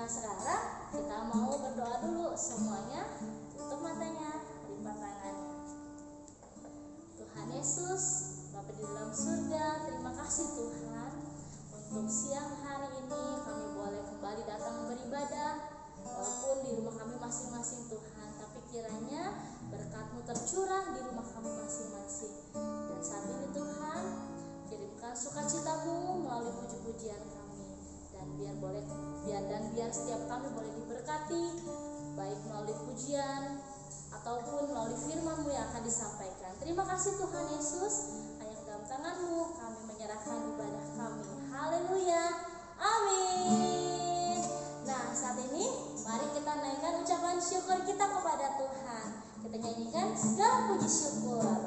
sekarang kita mau berdoa dulu. Semuanya tutup matanya, lipat tangannya. Tuhan Yesus, Bapa di dalam surga, terima kasih Tuhan untuk siang hari ini kami boleh kembali datang beribadah, walaupun di rumah kami masing-masing Tuhan, tapi kiranya berkat-Mu tercurah di rumah kami masing-masing. Dan saat ini Tuhan, kirimkan sukacita-Mu melalui puji-pujian kami, dan biar setiap kami boleh diberkati, baik melalui pujian ataupun melalui firman-Mu yang akan disampaikan. Terima kasih Tuhan Yesus, hanya dalam tangan-Mu kami menyerahkan ibadah kami. Haleluya, amin. Nah, saat ini mari kita naikkan ucapan syukur kita kepada Tuhan. Kita nyanyikan segala puji syukur.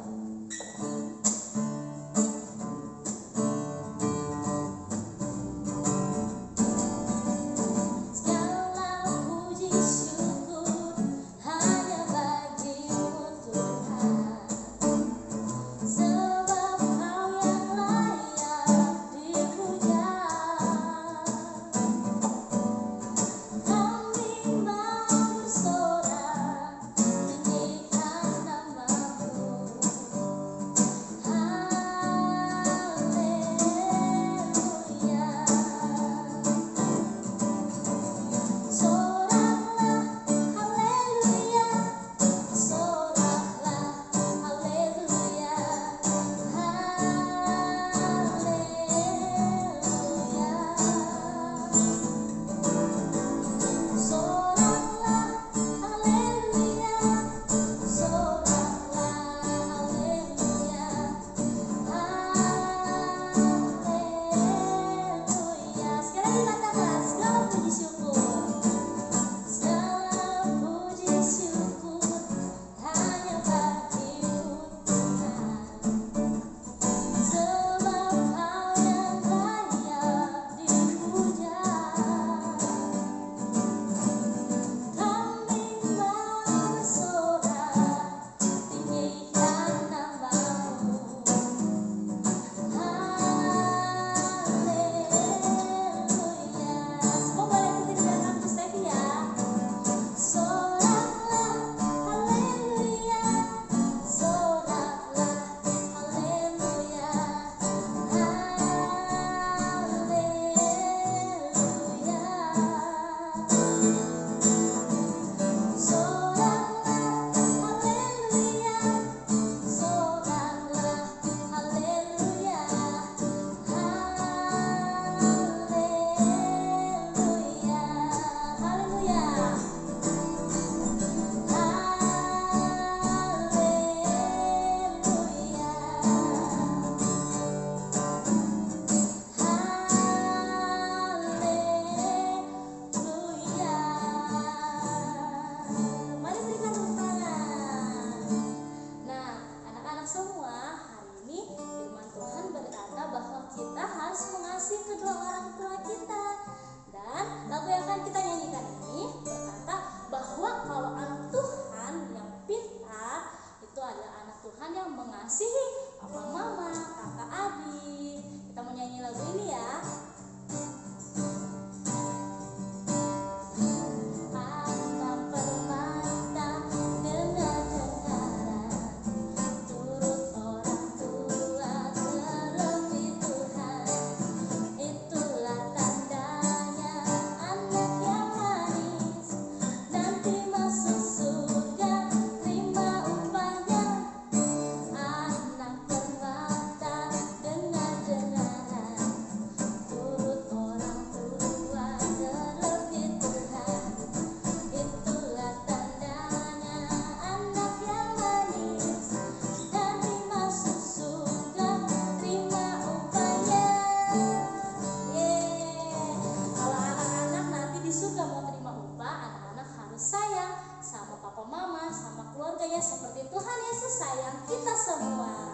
Seperti Tuhan Yesus sayang kita semua.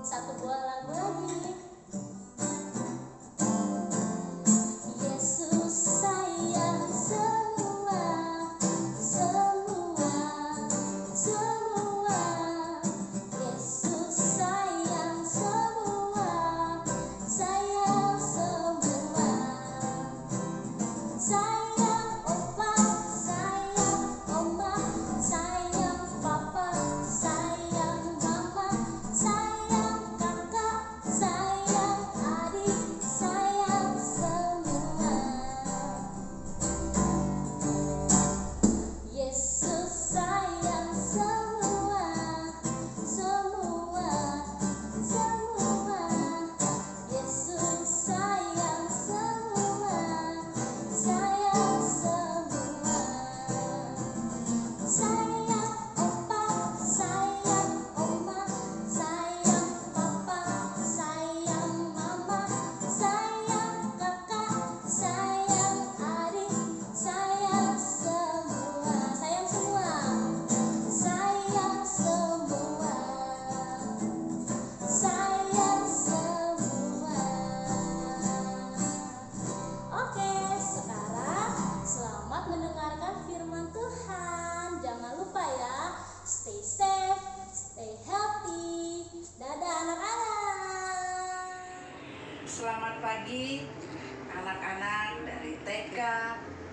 Satu buah lagu lagi. Yesus sayang semua, semua, semua. Yesus sayang semua, sayang semua. Sayang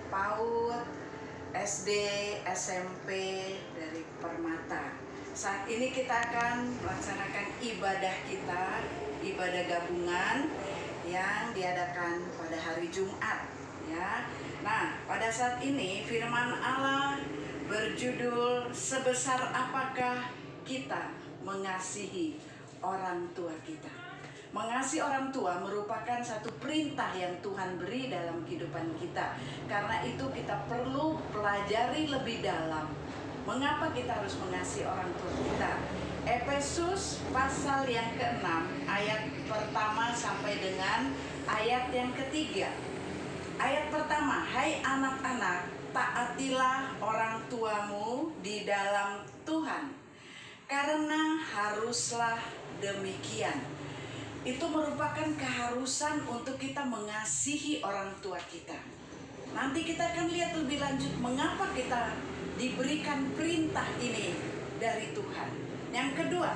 PAUD, SD, SMP dari Permata. Saat ini kita akan melaksanakan ibadah kita, ibadah gabungan yang diadakan pada hari Jumat, ya. Nah, pada saat ini firman Allah berjudul sebesar apakah kita mengasihi orang tua kita. Mengasihi orang tua merupakan satu perintah yang Tuhan beri dalam kehidupan kita. Karena itu kita perlu pelajari lebih dalam mengapa kita harus mengasihi orang tua kita. Efesus pasal yang ke-6 ayat pertama sampai dengan ayat yang ketiga. Ayat pertama, hai anak-anak, taatilah orang tuamu di dalam Tuhan, karena haruslah demikian. Itu merupakan keharusan untuk kita mengasihi orang tua kita. Nanti kita akan lihat lebih lanjut mengapa kita diberikan perintah ini dari Tuhan. Yang kedua,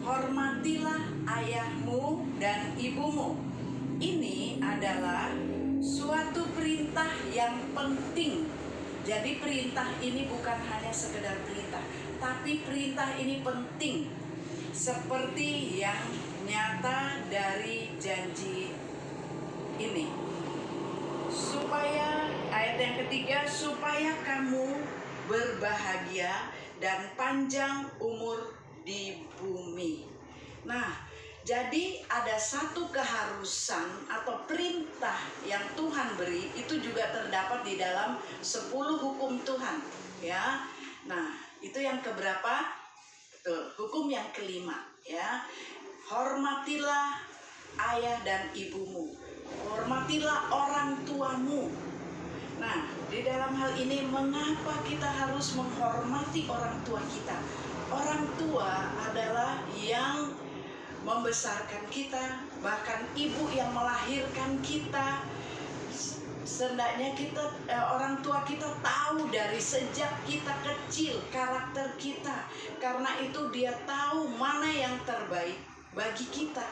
hormatilah ayahmu dan ibumu. Ini adalah suatu perintah yang penting. Jadi perintah ini bukan hanya sekedar perintah, tapi perintah ini penting. Seperti yang nyata dari janji ini. Supaya, ayat yang ketiga, supaya kamu berbahagia dan panjang umur di bumi. Nah, jadi ada satu keharusan atau perintah yang Tuhan beri, itu juga terdapat di dalam 10 hukum Tuhan, ya. Nah, itu yang keberapa? Betul, hukum yang kelima, ya. Hormatilah ayah dan ibumu. Hormatilah orang tuamu. Nah, di dalam hal ini mengapa kita harus menghormati orang tua kita? Orang tua adalah yang membesarkan kita, bahkan ibu yang melahirkan kita. Sendaknya kita, orang tua kita tahu dari sejak kita kecil karakter kita. Karena itu dia tahu mana yang terbaik bagi kita.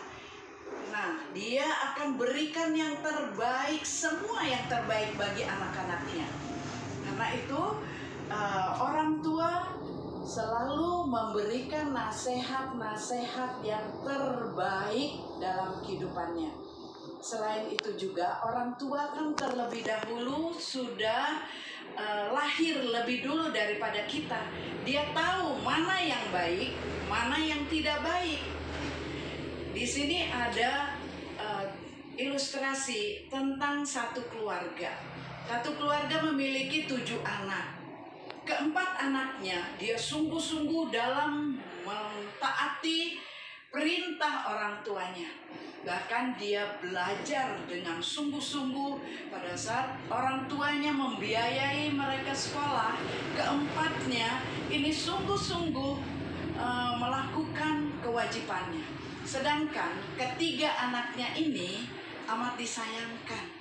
Nah, dia akan berikan yang terbaik, semua yang terbaik bagi anak-anaknya. Karena itu orang tua selalu memberikan nasihat-nasihat yang terbaik dalam kehidupannya. Selain itu juga orang tua kan terlebih dahulu sudah lahir lebih dulu daripada kita. Dia tahu mana yang baik, mana yang tidak baik. Di sini ada ilustrasi tentang satu keluarga. Satu keluarga memiliki 7 anak. Keempat anaknya dia sungguh-sungguh dalam mentaati perintah orang tuanya. Bahkan dia belajar dengan sungguh-sungguh pada saat orang tuanya membiayai mereka sekolah. Keempatnya ini sungguh-sungguh melakukan kewajibannya. Sedangkan ketiga anaknya ini amat disayangkan.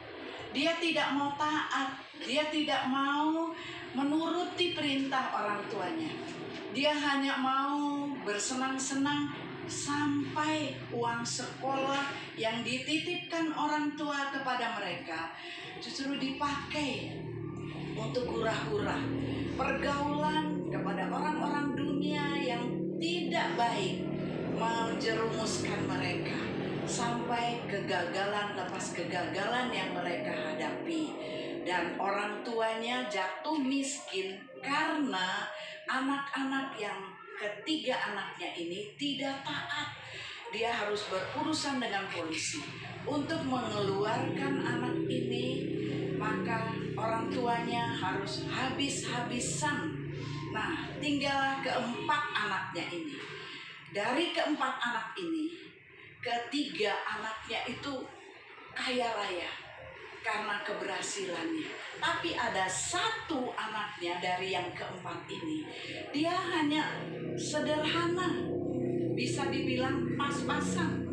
Dia tidak mau taat, dia tidak mau menuruti perintah orang tuanya. Dia hanya mau bersenang-senang sampai uang sekolah yang dititipkan orang tua kepada mereka justru dipakai untuk hura-hura, pergaulan kepada orang-orang dunia yang tidak baik menjerumuskan mereka sampai kegagalan lepas kegagalan yang mereka hadapi. Dan orang tuanya jatuh miskin karena anak-anak yang ketiga anaknya ini tidak taat. Dia harus berurusan dengan polisi untuk mengeluarkan anak ini. Maka orang tuanya harus habis-habisan. Nah, tinggallah keempat anaknya ini. Dari keempat anak ini, ketiga anaknya itu kaya raya karena keberhasilannya. Tapi ada satu anaknya dari yang keempat ini, dia hanya sederhana, bisa dibilang pas-pasan.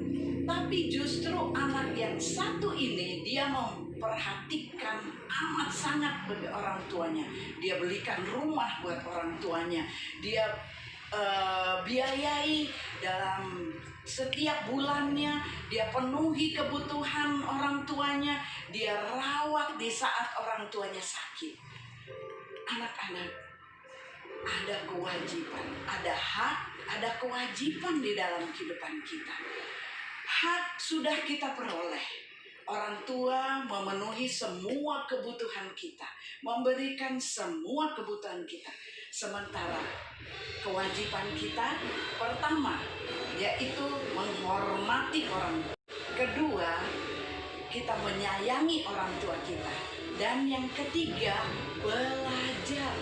Tapi justru anak yang satu ini dia memperhatikan amat sangat bagi orang tuanya. Dia belikan rumah buat orang tuanya. Dia biayai dalam setiap bulannya, dia penuhi kebutuhan orang tuanya, dia rawat di saat orang tuanya sakit. Anak-anak, ada kewajiban, ada hak, ada kewajiban di dalam kehidupan kita. Hak sudah kita peroleh. Orang tua memenuhi semua kebutuhan kita, memberikan semua kebutuhan kita. Sementara kewajiban kita pertama yaitu menghormati orang tua. Kedua, kita menyayangi orang tua kita. Dan yang ketiga, belajar.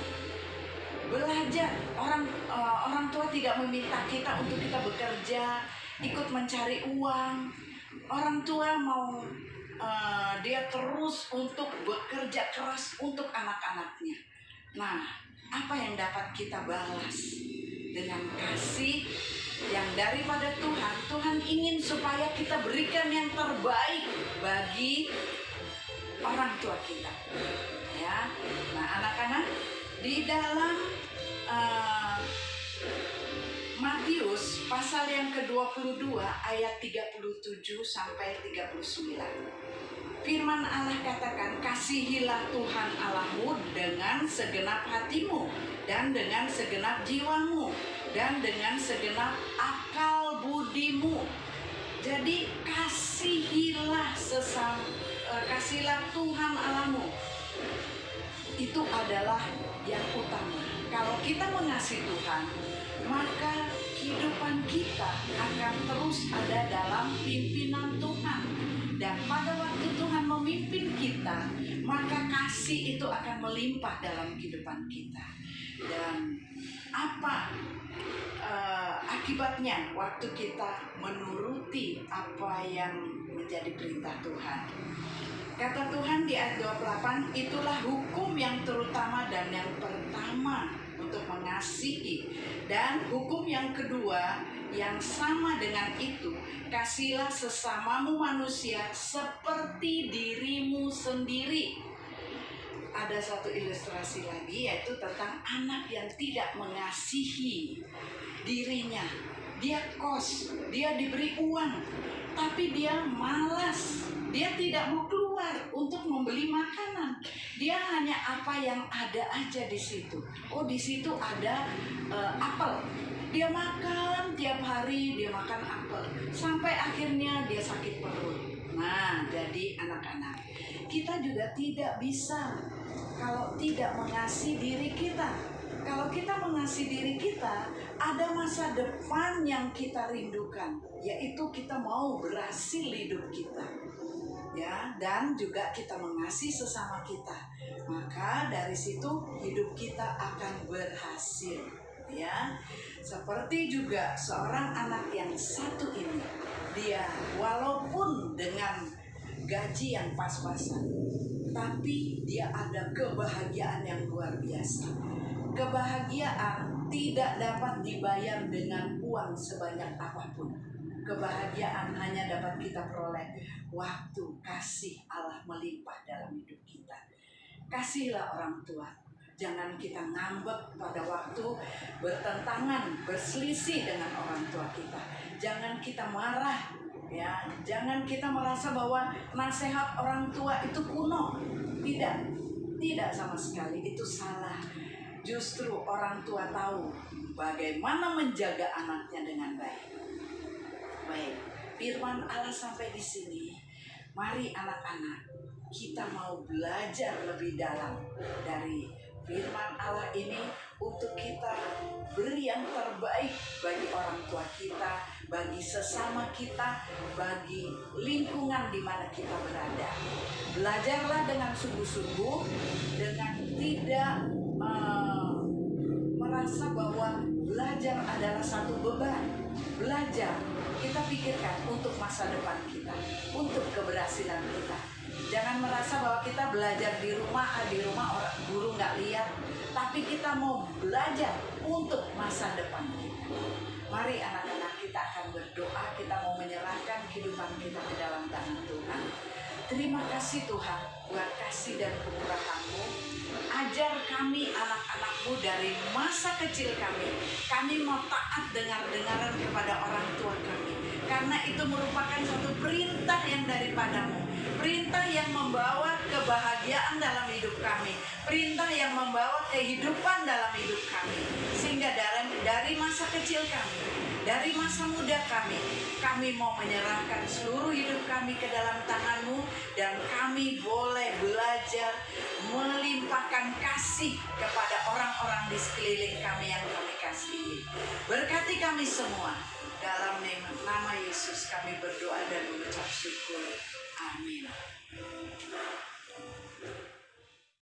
Orang tua tidak meminta kita untuk kita bekerja, ikut mencari uang. Orang tua mau dia terus untuk bekerja keras untuk anak-anaknya. Nah, apa yang dapat kita balas? Dengan kasih yang daripada Tuhan. Tuhan ingin supaya kita berikan yang terbaik bagi orang tua kita. Ya. Nah, anak-anak, di dalam Matius pasal yang ke-22 ayat 37 sampai 39. Firman Allah katakan, kasihilah Tuhan Allahmu dengan segenap hatimu, dan dengan segenap jiwamu, dan dengan segenap akal budimu. Jadi kasihilah kasihilah Tuhan Allahmu. Itu adalah yang utama. Kalau kita mengasihi Tuhan, maka kehidupan kita akan terus ada dalam pimpinan Tuhan. Dan pada waktu Tuhan memimpin kita, maka kasih itu akan melimpah dalam kehidupan kita. Dan apa akibatnya waktu kita menuruti apa yang menjadi perintah Tuhan? Kata Tuhan di ayat 28, itulah hukum yang terutama dan yang pertama untuk mengasihi. Dan hukum yang kedua yang sama dengan itu, kasihilah sesamamu manusia seperti dirimu sendiri. Ada satu ilustrasi lagi, yaitu tentang anak yang tidak mengasihi dirinya. Dia kos, dia diberi uang, tapi dia malas. Dia tidak mau keluar untuk membeli makanan. Dia hanya apa yang ada aja di situ. Oh, di situ ada apel. Dia makan tiap hari, dia makan apel. Sampai akhirnya dia sakit perut. Nah, jadi anak-anak, kita juga tidak bisa kalau tidak mengasihi diri kita. Kalau kita mengasihi diri kita, ada masa depan yang kita rindukan, yaitu kita mau berhasil hidup kita. Ya, dan juga kita mengasihi sesama kita, maka dari situ hidup kita akan berhasil. Ya, seperti juga seorang anak yang satu ini, dia walaupun dengan gaji yang pas-pasan, tapi dia ada kebahagiaan yang luar biasa. Kebahagiaan tidak dapat dibayar dengan uang sebanyak apapun. Kebahagiaan hanya dapat kita peroleh waktu kasih Allah melimpah dalam hidup kita. Kasihilah orang tua. Jangan kita ngambek pada waktu bertentangan, berselisih dengan orang tua kita. Jangan kita marah, ya. Jangan kita merasa bahwa nasihat orang tua itu kuno. Tidak sama sekali, itu salah. Justru orang tua tahu bagaimana menjaga anaknya dengan baik. Baik, firman Allah sampai di sini. Mari anak-anak, kita mau belajar lebih dalam dari firman Allah ini untuk kita beri yang terbaik bagi orang tua kita, bagi sesama kita, bagi lingkungan di mana kita berada. Belajarlah dengan sungguh-sungguh, dengan tidak merasa bahwa belajar adalah satu beban. Belajar, kita pikirkan untuk masa depan kita, untuk keberhasilan kita. Jangan merasa bahwa kita belajar di rumah orang guru nggak lihat, tapi kita mau belajar untuk masa depan kita. Mari anak-anak, kita akan berdoa, kita mau menyerahkan kehidupan kita ke dalam tangan Tuhan. Terima kasih Tuhan buat kasih dan kemurahan-Mu. Ajar kami anak-anak-Mu dan dari masa kecil kami mau taat dengar-dengaran kepada orang tua kami. Karena itu merupakan suatu perintah yang daripadamu. Perintah yang membawa kebahagiaan dalam hidup kami. Perintah yang membawa kehidupan dalam hidup kami. Sehingga dari masa kecil kami, dari masa muda kami mau menyerahkan seluruh hidup kami ke dalam tangan-Mu. Dan kami boleh belajar melimpahkan kasih kepada orang-orang di sekeliling kami yang kami kasihi. Berkati kami semua. Dalam nama Yesus kami berdoa dan mengucap syukur. Amin.